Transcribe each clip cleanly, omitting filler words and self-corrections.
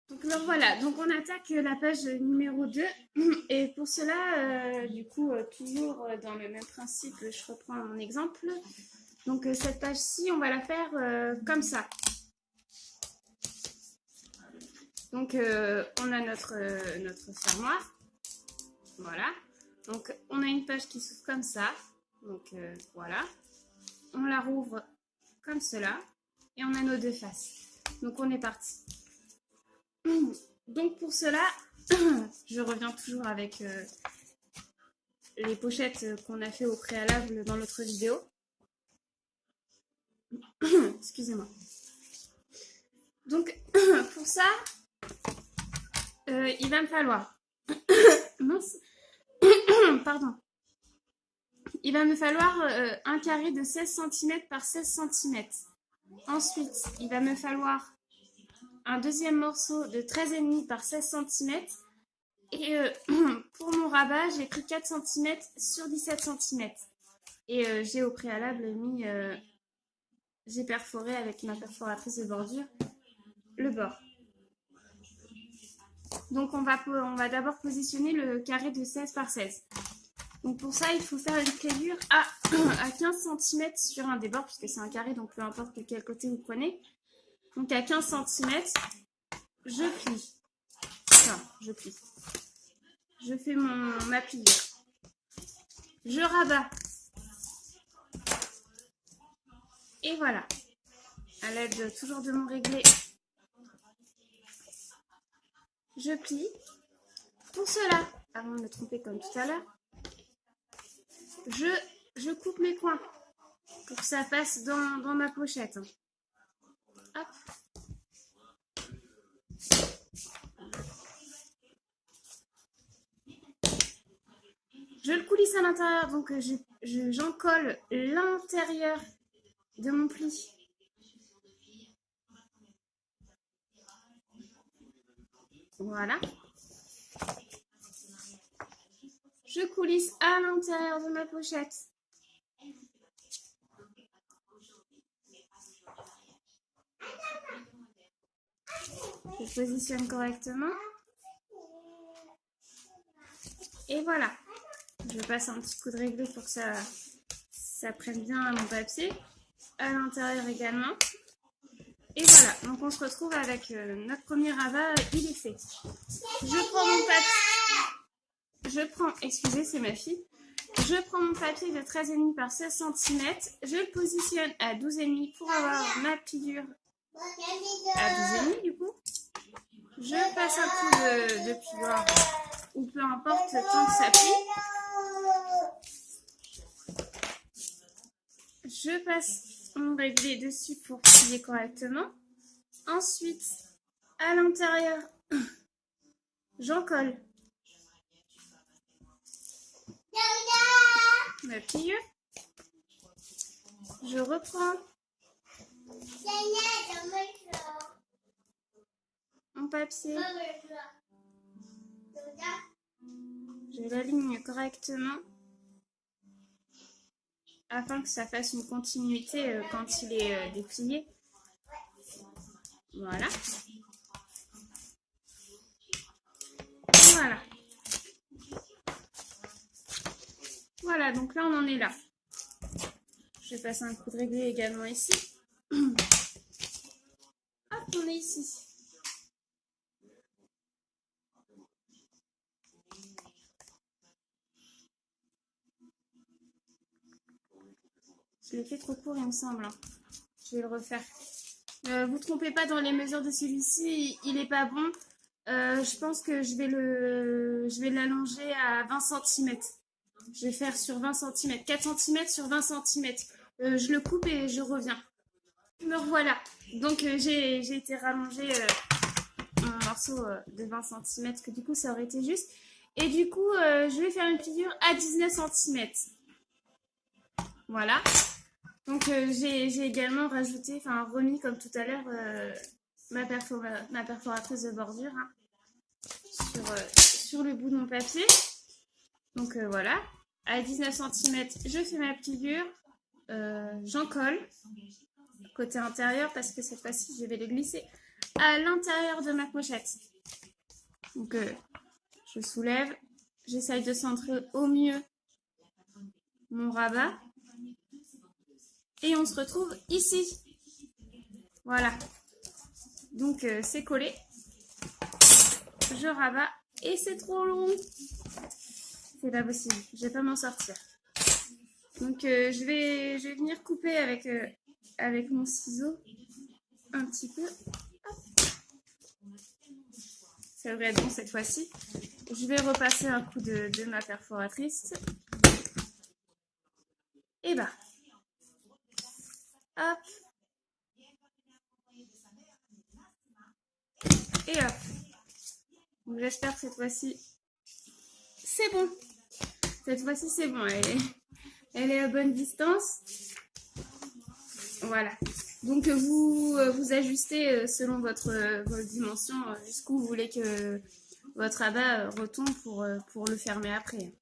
Donc alors voilà, donc on attaque la page numéro 2 et pour cela, du coup, toujours dans le même principe, je reprends mon exemple. Donc cette page-ci, on va la faire comme ça. Donc on a notre fermoir, voilà. Donc on a une page qui s'ouvre comme ça, donc voilà. On la rouvre comme cela et on a nos deux faces. Donc on est parti. Donc pour cela, je reviens toujours avec les pochettes qu'on a fait au préalable dans l'autre vidéo. Excusez-moi. Donc pour ça, il va me falloir... Mince. Pardon. Il va me falloir un carré de 16 cm par 16 cm. Ensuite, il va me falloir un deuxième morceau de 13,5 par 16 cm. Et pour mon rabat, j'ai pris 4 cm sur 17 cm. Et j'ai au préalable mis, j'ai perforé avec ma perforatrice de bordure le bord. Donc on va d'abord positionner le carré de 16 par 16. Donc pour ça, il faut faire une pliure à 15 cm sur un des bords, puisque c'est un carré, donc peu importe de quel côté vous prenez. Donc à 15 cm, je plie. Enfin, je plie. Je fais ma pliure. Je rabats. Et voilà. À l'aide toujours de mon réglé, je plie. Pour cela, avant de me tromper comme tout à l'heure, je coupe mes coins pour que ça passe dans ma pochette. Hop. Je le coulisse à l'intérieur, donc j'en colle l'intérieur de mon pli. Voilà. Je coulisse à l'intérieur de ma pochette. Je positionne correctement. Et voilà. Je passe un petit coup de réglé pour que ça prenne bien à mon papier. À l'intérieur également. Et voilà. Donc on se retrouve avec notre premier rabat. Il est fait. Je prends mon papier. Excusez, c'est ma fille. Je prends mon papier de 13,5 par 16 cm. Je le positionne à 12,5 pour avoir ma pliure à 12,5 du coup. Je passe un coup de pliure ou peu importe tant que ça plie. Je passe mon réglé dessus pour plier correctement. Ensuite, à l'intérieur, j'en colle ma pliure. Je reprends mon papier. Je l'aligne correctement afin que ça fasse une continuité quand il est déplié. Voilà. Voilà. Voilà, donc là on en est là. Je vais passer un coup de réglé également ici. Hop, on est ici. Je l'ai fait trop court, il me semble. Je vais le refaire. Vous trompez pas dans les mesures de celui-ci, il est pas bon. Je pense que je vais l'allonger à 20 cm. Je vais faire sur 20 cm, 4 cm sur 20 cm. Je le coupe et je reviens. Me revoilà. Donc j'ai été rallonger un morceau de 20 cm, que du coup ça aurait été juste. Et du coup, je vais faire une pliure à 19 cm. Voilà. Donc j'ai également rajouté, remis comme tout à l'heure, ma perforatrice de bordure sur le bout de mon papier. Donc voilà. À 19 cm, je fais ma pliure. J'en colle côté intérieur parce que cette fois-ci, je vais le glisser à l'intérieur de ma pochette. Donc, je soulève, j'essaye de centrer au mieux mon rabat. Et on se retrouve ici. Voilà. Donc, c'est collé. Je rabats et c'est trop long. C'est pas possible, je vais pas m'en sortir. Donc, je vais venir couper avec mon ciseau un petit peu. Hop. Ça devrait être bon cette fois-ci. Je vais repasser un coup de ma perforatrice. Et bah. Hop. Et hop. Donc, j'espère que cette fois-ci, c'est bon. Cette fois-ci, c'est bon. Elle est à bonne distance. Voilà. Donc, vous ajustez selon votre dimension jusqu'où vous voulez que votre rabat retombe pour le fermer après.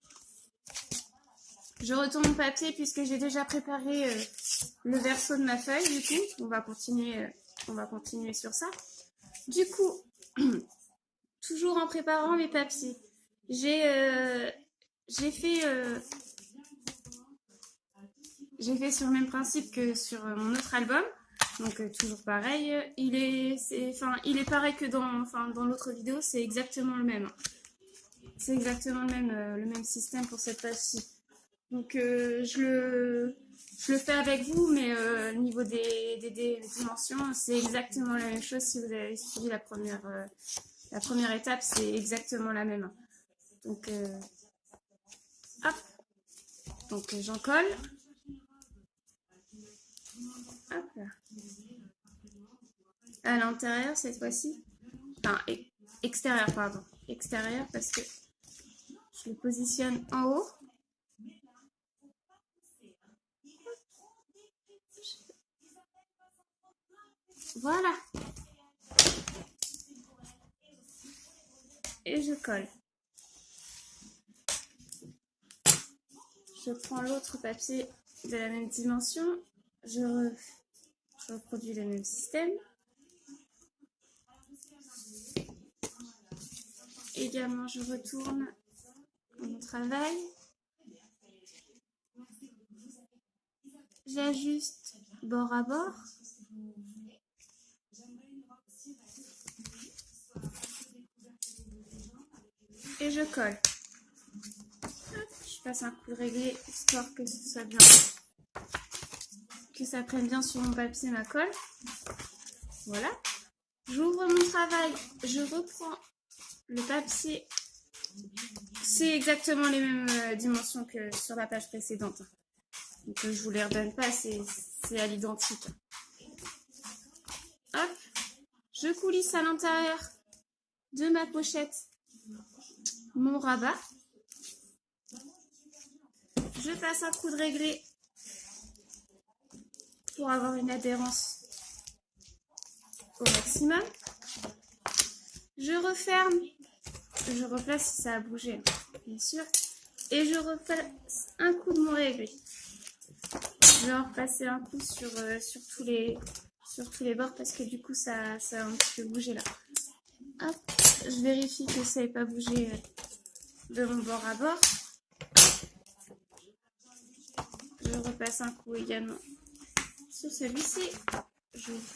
Je retourne mon papier puisque j'ai déjà préparé le verso de ma feuille. Du coup, on va continuer sur ça. Du coup, toujours en préparant mes papiers, j'ai fait sur le même principe que sur mon autre album. Donc toujours pareil, il est pareil que dans l'autre vidéo, c'est exactement le même. C'est exactement le même système pour cette page-ci. Donc je le fais avec vous, mais au niveau des dimensions, c'est exactement la même chose. Si vous avez suivi la première étape, c'est exactement la même. Donc hop, donc j'en colle. Hop là. À l'intérieur cette fois-ci, enfin extérieur pardon, extérieur parce que je le positionne en haut. Voilà. Et je colle. Je prends l'autre papier de la même dimension. Je reproduis le même système. Également, je retourne mon travail. J'ajuste bord à bord. Et je colle. Je passe un coup de réglé histoire que ce soit bien, que ça prenne bien sur mon papier ma colle. Voilà. J'ouvre mon travail, je reprends le papier. C'est exactement les mêmes dimensions que sur la page précédente. Donc je vous les redonne pas, c'est à l'identique. Hop, je coulisse à l'intérieur de ma pochette mon rabat. Je passe un coup de réglé pour avoir une adhérence au maximum. Je referme, je replace si ça a bougé, bien sûr, et je repasse un coup de mon réglé. Je vais en repasser un coup sur tous les bords parce que du coup ça a un petit peu bougé là. Hop, je vérifie que ça n'ait pas bougé de mon bord à bord. Je repasse un coup également sur celui-ci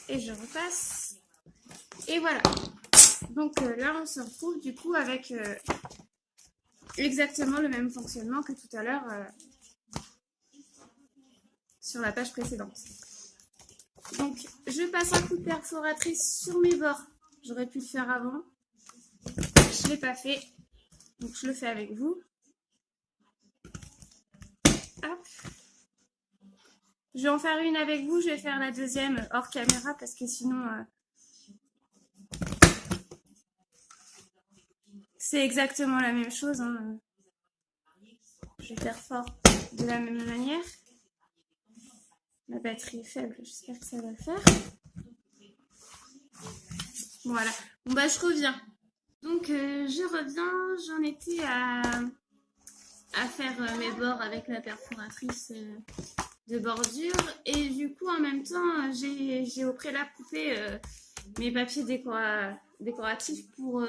et je repasse. Et voilà. Donc là, on se retrouve du coup avec exactement le même fonctionnement que tout à l'heure sur la page précédente. Donc, je passe un coup de perforatrice sur mes bords. J'aurais pu le faire avant. Je ne l'ai pas fait. Donc, je le fais avec vous. Hop. Je vais en faire une avec vous. Je vais faire la deuxième hors caméra parce que sinon... c'est exactement la même chose. Hein. Je vais faire fort de la même manière. Ma batterie est faible, j'espère que ça va le faire. Voilà. Bon bah je reviens. Donc je reviens, j'en étais à faire mes bords avec la perforatrice de bordure. Et du coup en même temps j'ai au préalable coupé mes papiers décoratifs pour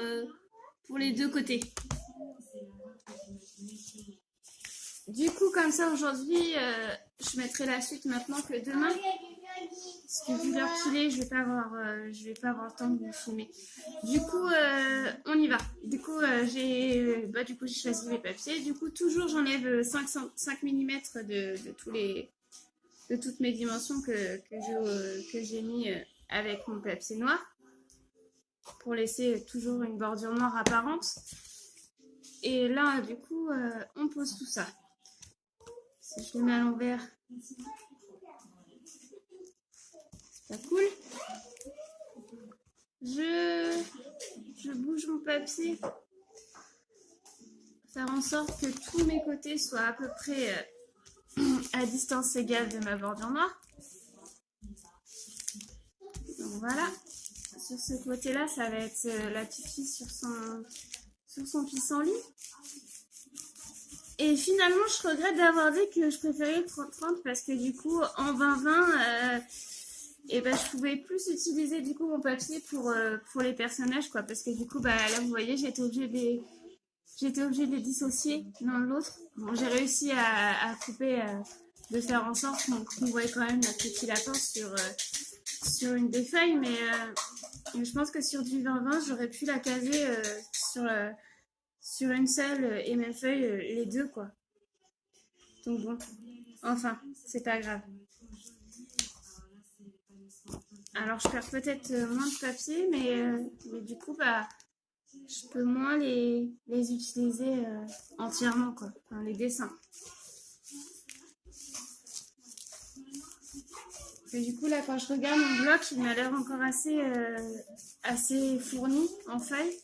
les deux côtés. Du coup, comme ça, aujourd'hui, je mettrai la suite maintenant que demain. Parce que vu l'heure qu'il est, je vais pas avoir le temps de vous filmer. Du coup, on y va. Du coup, j'ai choisi mes papiers. Du coup, toujours, j'enlève 5 mm de toutes mes dimensions que j'ai mis avec mon papier noir. Pour laisser toujours une bordure noire apparente. Et là, du coup, on pose tout ça. Si je le mets à l'envers, c'est pas cool. Je bouge mon papier. Faire en sorte que tous mes côtés soient à peu près à distance égale de ma bordure noire. Donc voilà. Sur ce côté-là, ça va être la petite fille sur son pissenlit. Et finalement, je regrette d'avoir dit que je préférais le 30-30 parce que du coup, en 20-20, je pouvais plus utiliser du coup mon papier pour les personnages, quoi. Parce que du coup, là, vous voyez, j'étais obligée de les dissocier l'un de l'autre. Bon, j'ai réussi à couper, de faire en sorte qu'on voyait quand même notre petit lapin sur une des feuilles, mais je pense que sur du 20-20, j'aurais pu la caser sur une seule et même feuille, les deux, quoi. Donc bon, enfin, c'est pas grave. Alors je perds peut-être moins de papier, mais du coup, je peux moins les utiliser entièrement, quoi. Enfin, les dessins. Et du coup, là, quand je regarde mon bloc, il m'a l'air encore assez fourni en feuilles.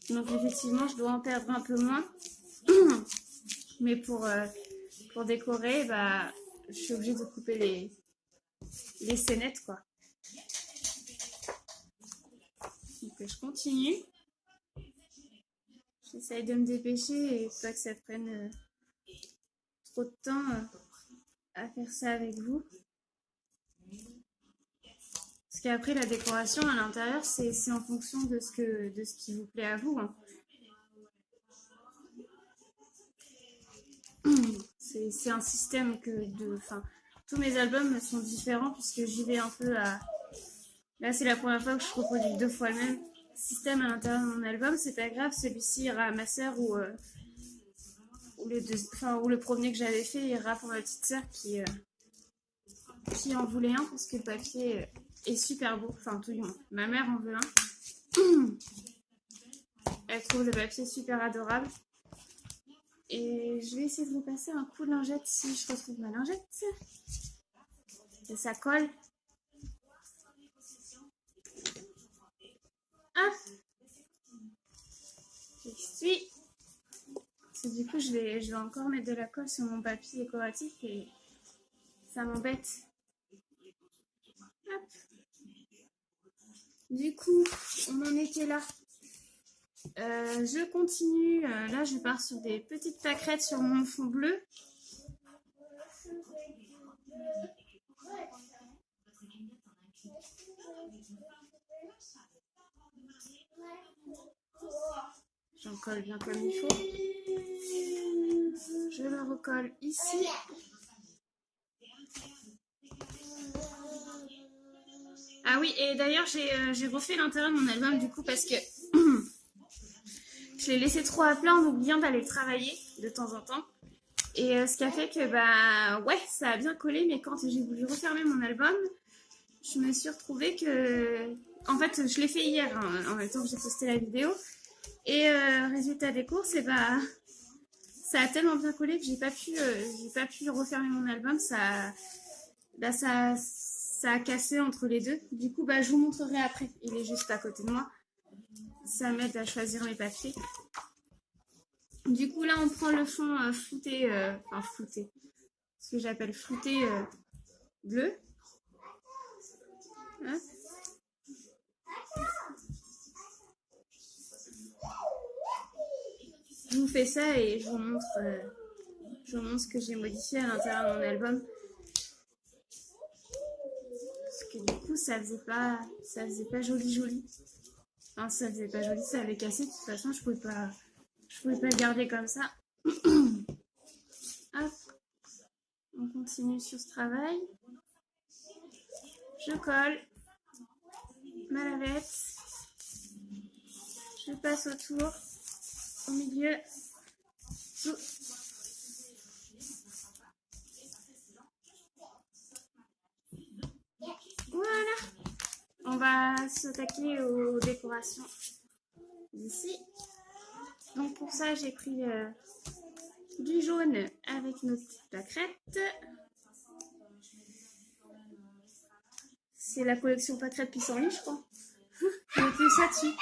Donc effectivement, je dois en perdre un peu moins. Mais pour décorer, je suis obligée de couper les scénettes, quoi. Donc je continue. J'essaye de me dépêcher et pas que ça prenne trop de temps à faire ça avec vous. Parce qu'après, la décoration à l'intérieur, c'est en fonction de ce qui vous plaît à vous, hein. C'est un système tous mes albums sont différents puisque j'y vais un peu à... Là, c'est la première fois que je reproduis 2 fois le même système à l'intérieur de mon album. C'est pas grave, celui-ci ira à ma sœur ou le premier que j'avais fait ira pour ma petite sœur qui en voulait un parce que le papier est super beau. Enfin, tout du moins. Ma mère en veut un. Elle trouve le papier super adorable. Et je vais essayer de vous passer un coup de lingette si je retrouve ma lingette. Et ça colle. Ah, j'y suis. Parce que du coup, je vais encore mettre de la colle sur mon papier décoratif et ça m'embête. Hop. Du coup, on en était là. Je continue. Là, je pars sur des petites pâquerettes sur mon fond bleu. J'en colle bien comme il faut. Je le recolle ici. Ah oui, et d'ailleurs, j'ai refait l'intérieur de mon album du coup parce que je l'ai laissé trop à plat en oubliant d'aller le travailler de temps en temps. Et ce qui a fait que, ça a bien collé, mais quand j'ai voulu refermer mon album, je me suis retrouvée que... En fait, je l'ai fait hier, hein, en même temps que j'ai posté la vidéo. Et résultat des courses, ça a tellement bien collé que j'ai pas pu refermer mon album. Ça a cassé entre les deux. Du coup, je vous montrerai après. Il est juste à côté de moi. Ça m'aide à choisir mes papiers. Du coup, là, on prend le fond flouté, ce que j'appelle flouté bleu. Hein? Je vous fais ça et je vous montre ce que j'ai modifié à l'intérieur de mon album. Parce que du coup, ça faisait pas joli. Enfin, ça faisait pas joli, ça avait cassé. De toute façon, je pouvais pas le garder comme ça. Hop. On continue sur ce travail. Je colle ma lavette. Je passe autour, au milieu, tout. Voilà. On va s'attaquer aux décorations d'ici. Donc pour ça, j'ai pris du jaune avec nos petites pâquerettes. C'est la collection pâquerettes pissenlit, je crois. J'ai fait ça dessus.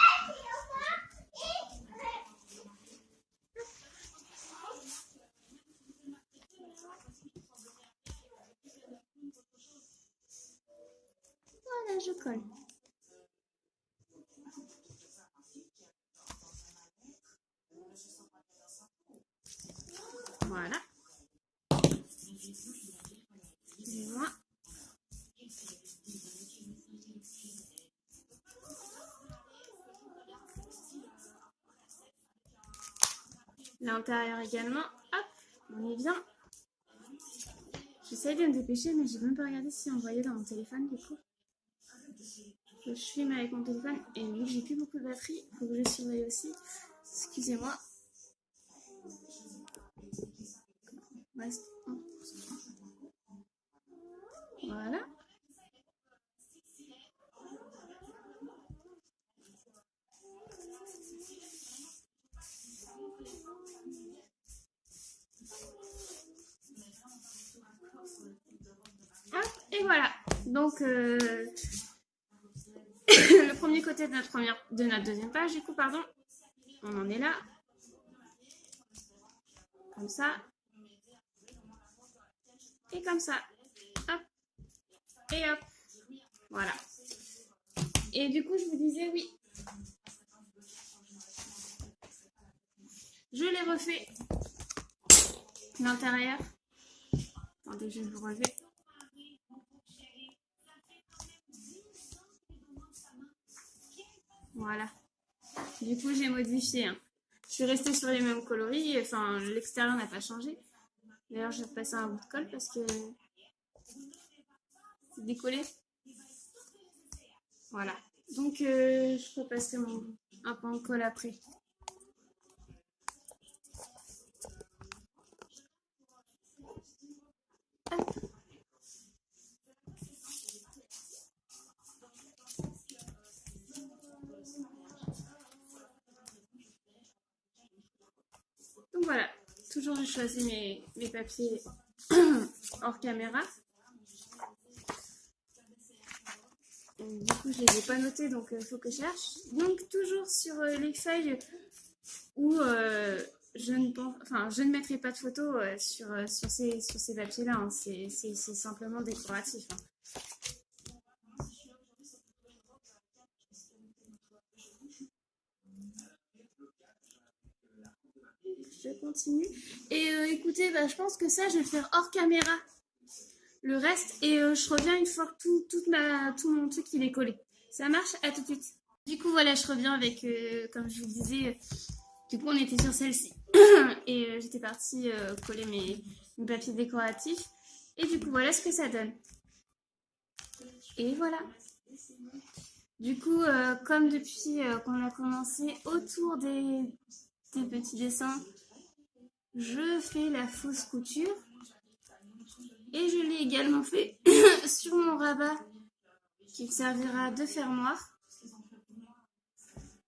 Voilà, je colle. Voilà. Et moi. L'intérieur également. Hop, on est bien. J'essaye de me dépêcher, mais j'ai même pas regardé si on voyait dans mon téléphone du coup. Je filme avec mon téléphone et vu que j'ai plus beaucoup de batterie, il faut que je surveille aussi. Excusez-moi. Voilà. Hop, et voilà. Donc, le premier côté de notre deuxième page, du coup, pardon, on en est là. Comme ça. Et comme ça. Hop. Et hop. Voilà. Et du coup, je vous disais, oui. Je l'ai refait. L'intérieur. Attendez, je vais vous relever. Voilà. Du coup, j'ai modifié. Hein. Je suis restée sur les mêmes coloris. Enfin, l'extérieur n'a pas changé. D'ailleurs, je vais passer un bout de colle parce que c'est décollé. Voilà. Donc, je repasserai un pan de colle après. Hop. Donc voilà, toujours je choisis mes papiers hors caméra. Du coup, je les ai pas notés, donc il faut que je cherche. Donc toujours sur les feuilles où je ne mettrai pas de photos sur ces papiers-là. Hein. C'est simplement décoratif. Hein. Je continue. Et écoutez, je pense que ça, je vais le faire hors caméra. Le reste, et je reviens une fois que tout mon truc il est collé. Ça marche, à tout de suite. Du coup, voilà, je reviens avec, comme je vous disais, du coup, on était sur celle-ci. Et j'étais partie coller mes papiers décoratifs. Et du coup, voilà ce que ça donne. Et voilà. Du coup, comme depuis qu'on a commencé autour des petits dessins, je fais la fausse couture. Et je l'ai également fait sur mon rabat qui servira de fermoir.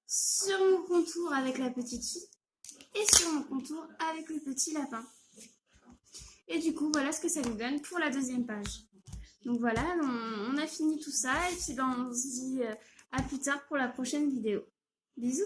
Sur mon contour avec la petite fille. Et sur mon contour avec le petit lapin. Et du coup, voilà ce que ça nous donne pour la deuxième page. Donc voilà, on a fini tout ça. Et puis on se dit à plus tard pour la prochaine vidéo. Bisous!